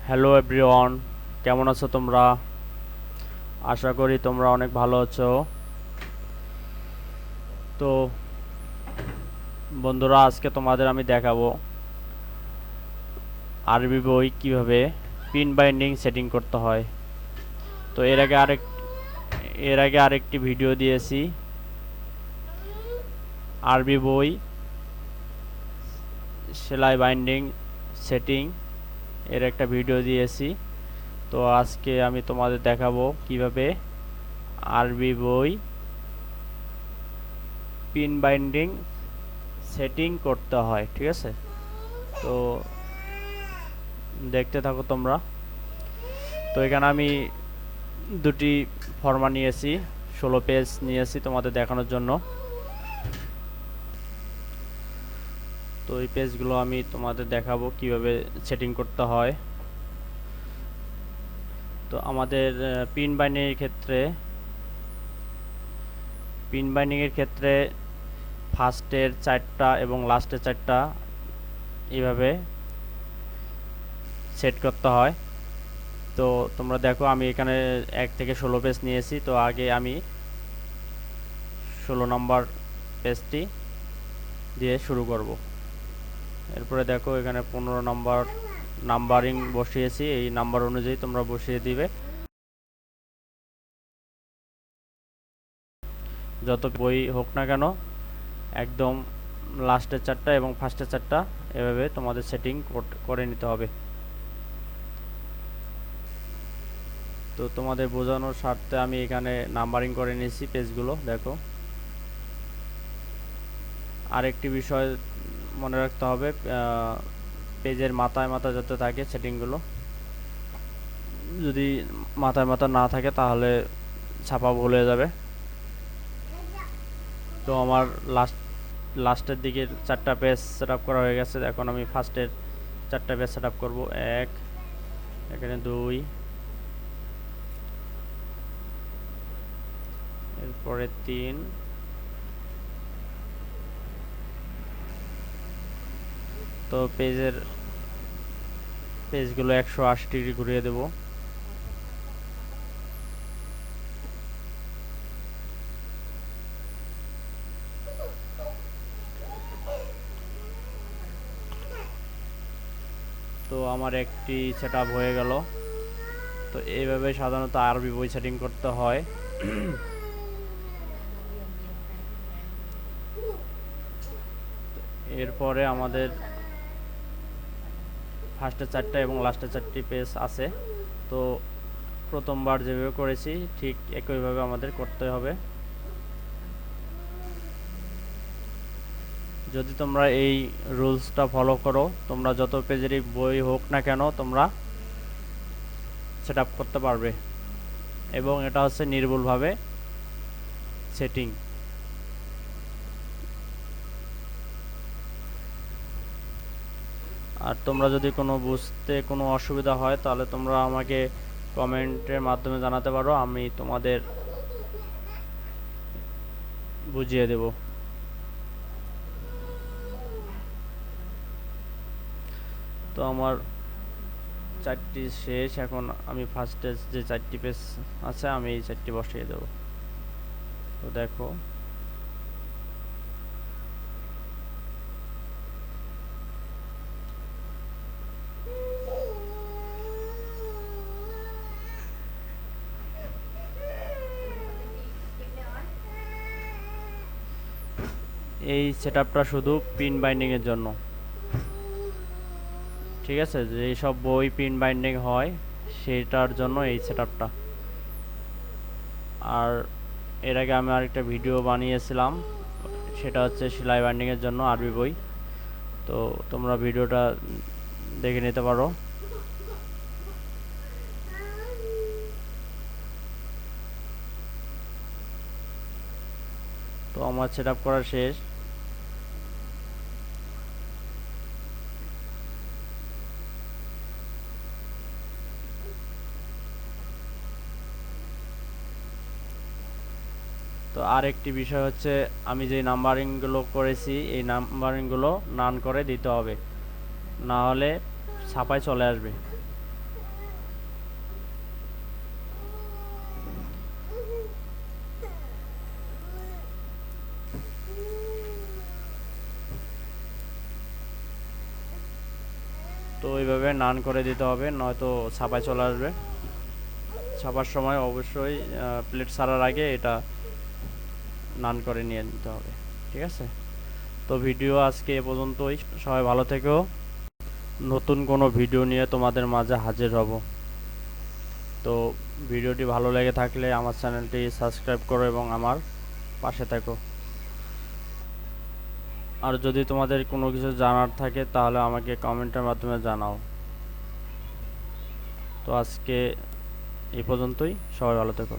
Hello everyone, কেমন আছো তোমরা? আশা করি তোমরা অনেক ভালো আছো। তো বন্ধুরা, আজকে তোমাদের আমি দেখাবো আরবি বই কিভাবে পিন বাইন্ডিং সেটিং করতে হয়। তো এর আগে আরেকটি ভিডিও দিয়েছি আরবি বই সেলাই বাইন্ডিং সেটিং এর একটা ভিডিও দিয়েছি। তো আজকে আমি তোমাদের দেখাবো কিভাবে আরবি বই পিন বাইন্ডিং সেটিং করতে হয়। ঠিক আছে, তো দেখতে থাকো তোমরা। তো এখানে আমি দুটি ফর্মা নিয়েছি, 16 পেজ নিয়েছি তোমাদের দেখানোর জন্য। তো এই পেজগুলো আমি তোমাদের দেখাবো কিভাবে সেটিং করতে হয়। তো আমাদের পিন বাইন্ডিংয়ের ক্ষেত্রে ফার্স্টের 4টা এবং লাস্টের 4টা এইভাবে সেট করতে হয়। তো তোমরা দেখো, আমি এখানে 1 থেকে 16 পেজ নিয়েছি। তো আগে আমি 16 নম্বর পেজটি দিয়ে শুরু করব। এরপরে দেখো, এখানে 15 নম্বর নাম্বারিং বসিয়েছি, এই নাম্বার অনুযায়ী তোমরা বসিয়ে দিবে। যত বই হোক না কেন, একদম লাস্টের 4টা এবং ফার্স্টের 4টা এভাবে তোমাদের সেটিং করে নিতে হবে। তো তোমাদের বোঝানোর স্বার্থে আমি এখানে নাম্বারিং করে নিয়েছি পেজগুলো। দেখো, আরেকটি বিষয় মনে রাখতে হবে, পেজের মাথায় মাথায় যাতে থাকে সেটিংগুলো। যদি মাথায় মাথা না থাকে তাহলে ছাপা ভুল হয়ে যাবে। তো আমার লাস্টের দিকে 4টা পেজ সেট আপ করা হয়ে গেছে। এখন আমি ফার্স্টের 4টা পেজ সেট আপ করবো। 1, এখানে 2, এরপরে 3, তো পেজগুলো 180 ডিগ্রি ঘুরিয়ে দেব। তো আমার একটি সেটআপ হয়ে গেল। তো এইভাবে সাধারণত আরবি বই সেটিং করতে হয়। এরপরে আমাদের ফার্স্টের 4টা এবং লাস্টের 4টি পেজ আছে। তো প্রথমবার যেভাবে করেছি ঠিক একইভাবে আমাদের করতে হবে। যদি তোমরা এই রুলসটা ফলো করো, তোমরা যত পেজেরই বই হোক না কেন তোমরা সেট আপ করতে পারবে। এবং এটা হচ্ছে নির্ভুলভাবে সেটিং। আর তোমরা যদি বুঝতে কোনো অসুবিধা হয় তাহলে তোমরা আমাকে কমেন্টের মাধ্যমে জানাতে পারো, আমি তোমাদের বুঝিয়ে দেব। তো আমার 4টি শেষ। এখন আমি ফার্স্টে যে 4টি পেজ আছে আমি এই 4টি বসিয়ে দেব। তো দেখো, এই সেটআপটা শুধু পিন বাইন্ডিং এর জন্য। ঠিক আছে, যে সব বই পিন বাইন্ডিং হয় সেটার জন্য এই সেটআপটা। আর এর আগে আমি আরেকটা ভিডিও বানিয়েছিলাম, সেটা হচ্ছে সেলাই বাইন্ডিং এর জন্য আরবি বই। তো তোমরা ভিডিওটা দেখে নিতে পারো। তো আমার সেটআপ করা শেষ। তো আরেকটি বিষয় হচ্ছে, আমি যে নাম্বারিংগুলো করেছি এই নাম্বারিংগুলো নান করে দিতে হবে, না হলে ছাপায় চলে আসবে। তো এইভাবে নান করে দিতে হবে, নয়তো ছাপায় চলে আসবে। ছাপার সময় অবশ্যই প্লেট ছাড়ার আগে এটা নান করে নিয়ে নিতে হবে, ঠিক আছে? তো ভিডিও আজকে এ পর্যন্তই। সবাই ভালো থেকো। নতুন কোনো ভিডিও নিয়ে তোমাদের মাঝে হাজির হব। তো ভিডিওটি ভালো লেগে থাকলে আমার চ্যানেলটি সাবস্ক্রাইব করো এবং আমার পাশে থাকো। আর যদি তোমাদের কোনো কিছু জানার থাকে তাহলে আমাকে কমেন্টের মাধ্যমে জানাও। তো আজকে এই পর্যন্তই, সবাই ভালো থেকো।